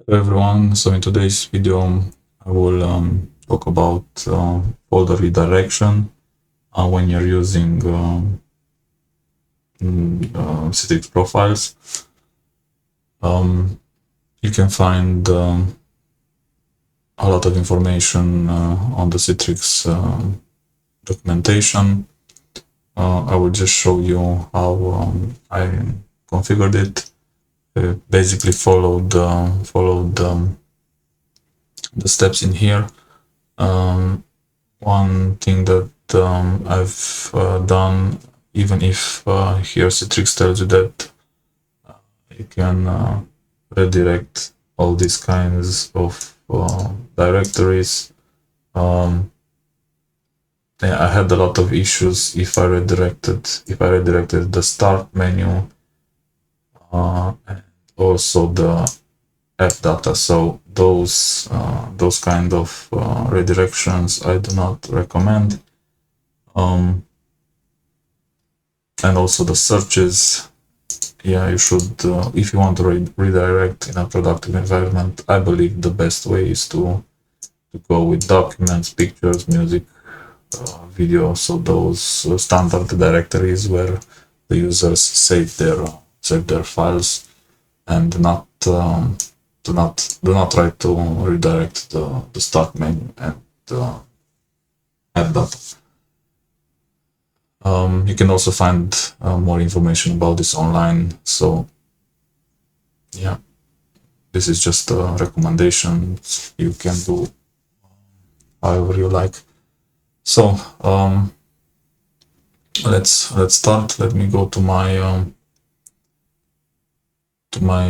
Hello everyone, so in today's video I will talk about folder redirection when you're using Citrix profiles. You can find a lot of information on the Citrix documentation. I will just show you how I configured it. Basically followed the steps in here. One thing that I've done, even if here Citrix tells you that you can redirect all these kinds of directories. Yeah, I had a lot of issues if I redirected the start menu and also the F data. So those kind of redirections I do not recommend. And also the searches. Yeah, you should, if you want to redirect in a productive environment, I believe the best way is to go with documents, pictures, music, video. So those standard directories where the users save their files, and do not try to redirect the start menu and add data. You can also find more information about this online. So yeah, this is just a recommendation. You can do however you like. So let's start. Let me go to my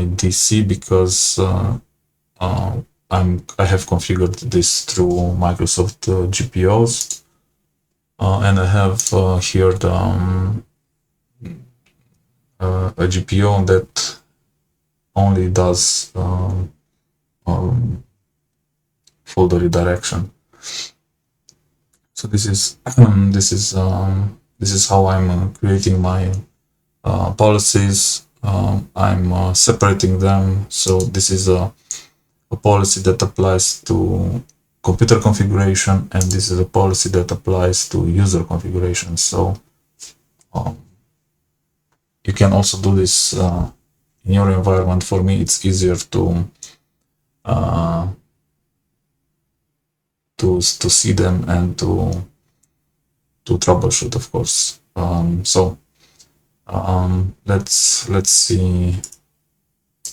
DC because I have configured this through Microsoft GPOs, and I have here the a GPO that only does folder redirection. So this is how I'm creating my policies. I'm separating them. So this is a policy that applies to computer configuration, and this is a policy that applies to user configuration. So you can also do this in your environment. For me, it's easier to see them and to troubleshoot, of course. So let's see.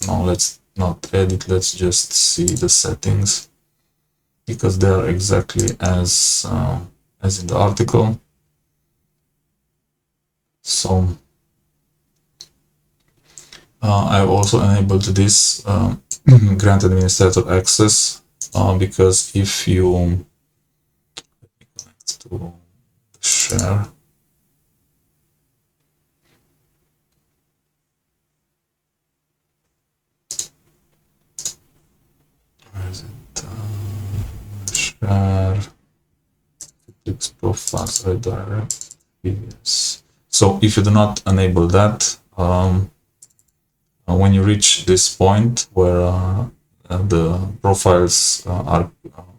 No, let's not edit. Let's just see the settings, because they are exactly as in the article. So I've also enabled this grant administrator access, because if you connect to share, where is it? Share Citrix profiles redirect. Yes. So if you do not enable that, when you reach this point where the profiles are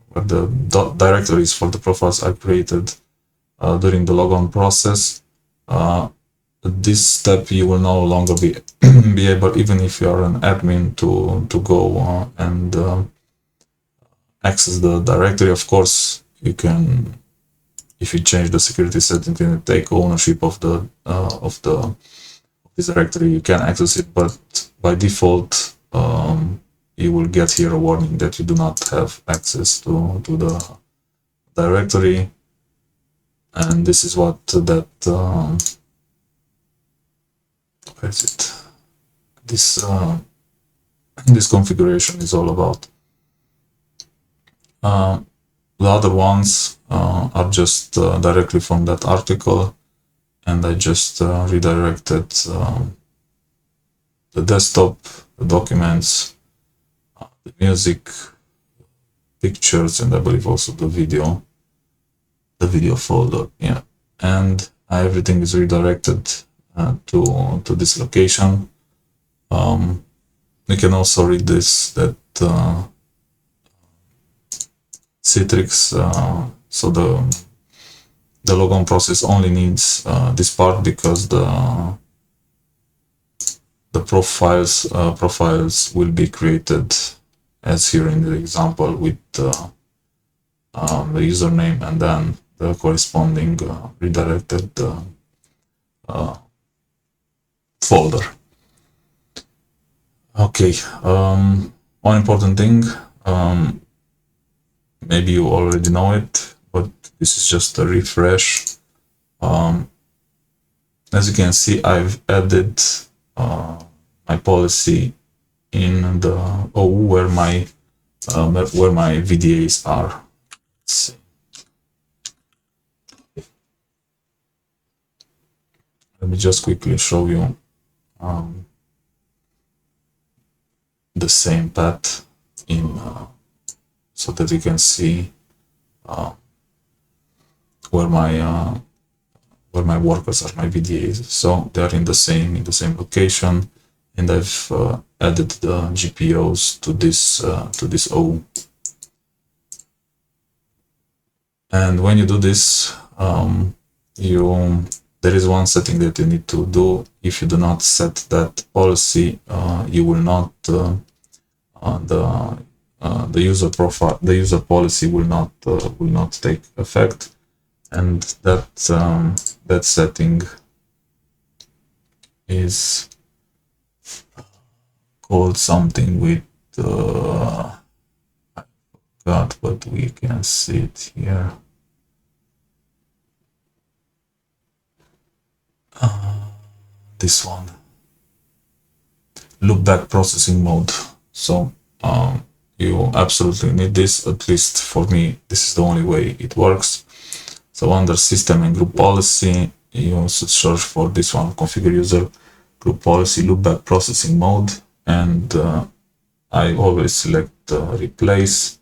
where the directories for the profiles are created during the logon process, this step you will no longer be able, even if you are an admin, to go and access the directory. Of course, you can, if you change the security settings and take ownership of this directory, you can access it, but by default you will get here a warning that you do not have access to the directory. And this is what that where is it? This configuration is all about. The other ones are just directly from that article, and I just redirected the desktop, the documents, the music, pictures, and I believe also the video folder. Yeah, and everything is redirected to this location. we can also read this, that Citrix, so the logon process only needs this part because the profiles will be created as here in the example with the username and then the corresponding redirected folder. Okay, one important thing, maybe you already know it, but this is just a refresh. As you can see, I've added my policy in the OU where my VDAs are. Let's see. Let me just quickly show you the same path in so that you can see where my workers are, my VDAs. So they are in the same location, and I've added the GPOs to this OU. And when you do this, there is one setting that you need to do. If you do not set that policy, you will not the user profile, the user policy will not take effect, and that setting is called something with I forgot, but we can see it here. This one, loopback processing mode. So you absolutely need this. At least for me, this is the only way it works. So under system and group policy, you should search for this one, configure user group policy loopback processing mode, and I always select replace.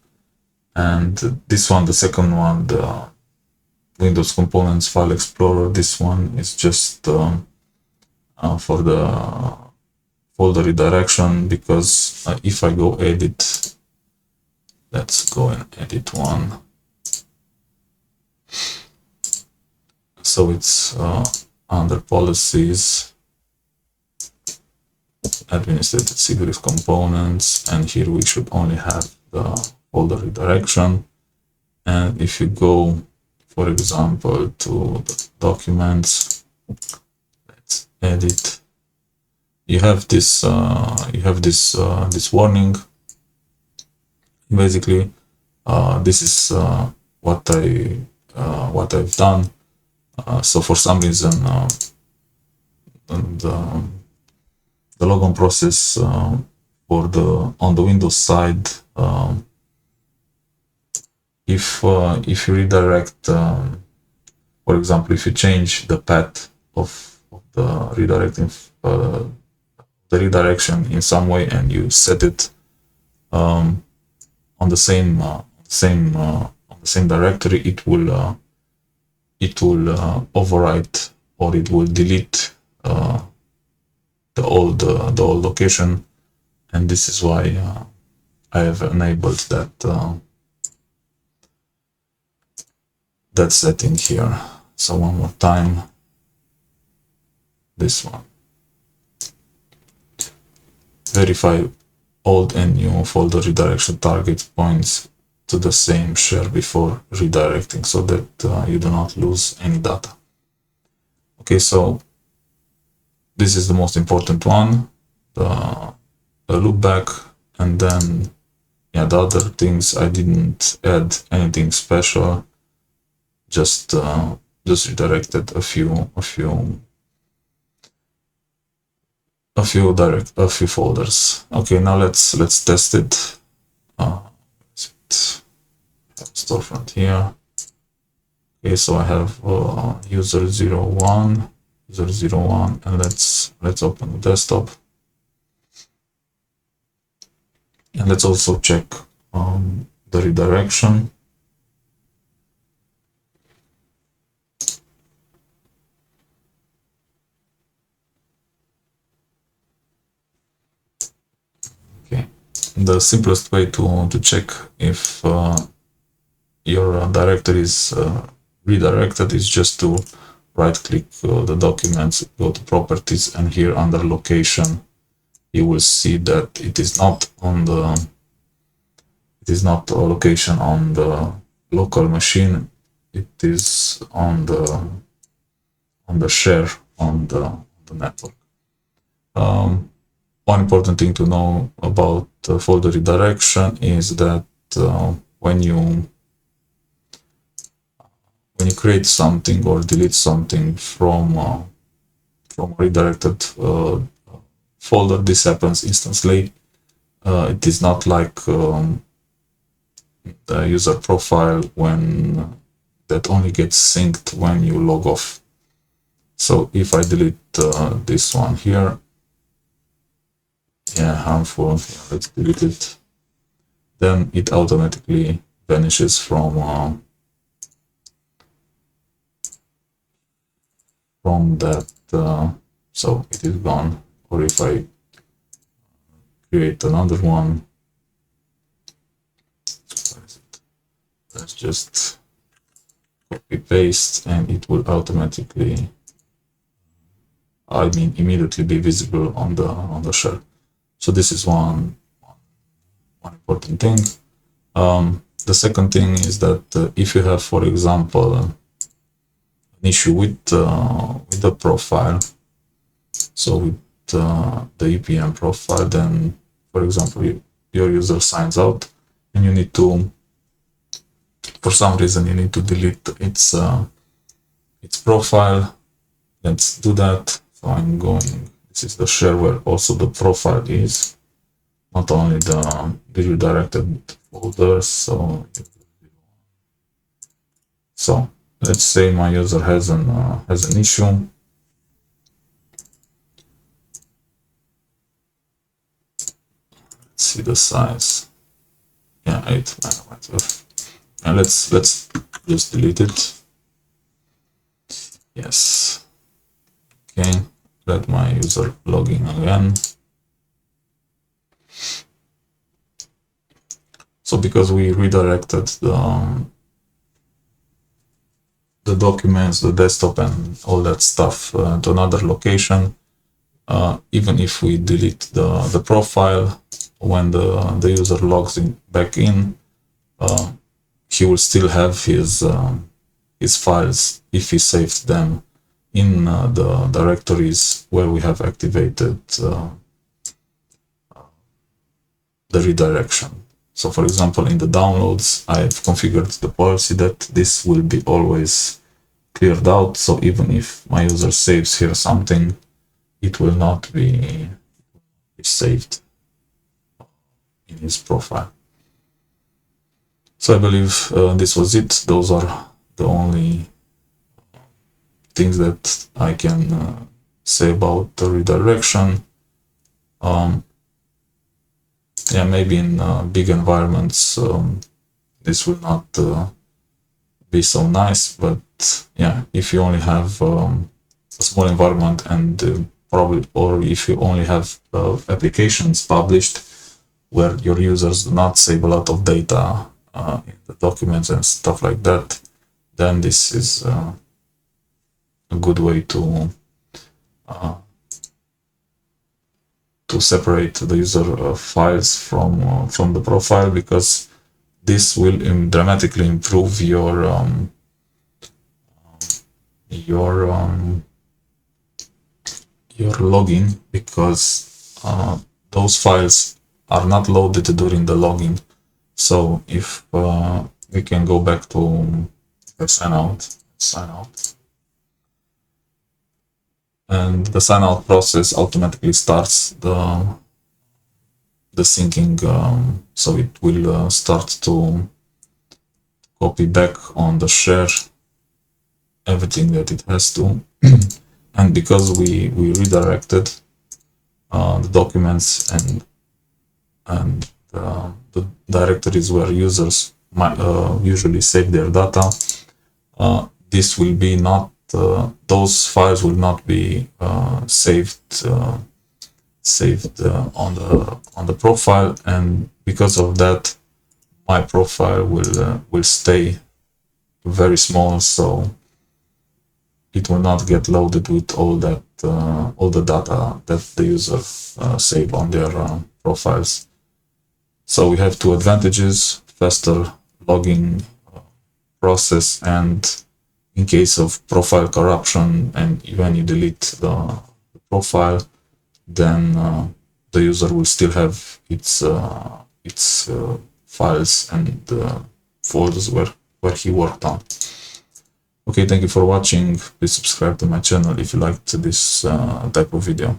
And this one, the second one, the Windows Components File Explorer, this one is just for the folder redirection, because if I go edit, let's go and edit one. So it's under policies, administrated Citrix components, and here we should only have the folder redirection. And if you go, for example, to the documents, let's edit. You have this this warning. Basically, this is what I've done. So for some reason, the logon process for on the Windows side, if you redirect, for example, if you change the path of the redirection in some way, and you set it on the same directory, it will overwrite, or it will delete the old location, and this is why I have enabled that setting here. So one more time, this one. Verify old and new folder redirection target points to the same share before redirecting, so that you do not lose any data. Okay, so this is the most important one, the loopback, and then yeah, the other things I didn't add anything special, just redirected a few folders. Okay, now let's test it. Storefront here. Okay, so I have user 01, and let's open the desktop, and let's also check the redirection. the simplest way to check if your directory is redirected is just to right click the documents, go to properties, and here under location you will see that it is not on the a location on the local machine, it is on the share on the network. One important thing to know about folder redirection is that when you create something or delete something from a redirected folder, this happens instantly. It is not like the user profile when that only gets synced when you log off. So if I delete this one here, yeah, harmful, yeah, let's delete it, then it automatically vanishes from that, so it is gone. Or if I create another one, let's just copy paste, and it will automatically, immediately be visible on the shell. So this is one important thing. The second thing is that if you have, for example, an issue with the profile, so with the EPM profile, then for example your user signs out and you need to, for some reason you need to delete its profile. Let's do that. So I'm going, this is the share where also the profile is, not only the redirected folders. So let's say my user has an issue. Let's see the size. Yeah, 8 megabytes. And let's just delete it. Yes. Okay. Let my user log in again. So because we redirected the documents, the desktop, and all that stuff to another location, even if we delete the profile, when the user logs back in, he will still have his files if he saved them in the directories where we have activated the redirection. So for example, in the downloads, I've configured the policy that this will be always cleared out. So even if my user saves here something, it will not be saved in his profile. So I believe this was it. Those are the only things that I can say about the redirection. Yeah, maybe in big environments this will not be so nice, but yeah, if you only have a small environment and probably, or if you only have applications published where your users do not save a lot of data in the documents and stuff like that, then this is a good way to separate the user files from the profile, because this will dramatically improve your login, because those files are not loaded during the login. So if we can go back to sign out, and the sign out process automatically starts the syncing, so it will start to copy back on the share everything that it has to. And because we redirected the documents and the directories where users might usually save their data, this will be not, those files will not be saved saved on the profile, and because of that, my profile will stay very small, so it will not get loaded with all the data that the user save on their profiles. So we have two advantages: faster logging process, and in case of profile corruption and when you delete the profile, then the user will still have its files and folders where he worked on. Okay, thank you for watching. Please subscribe to my channel if you liked this type of video.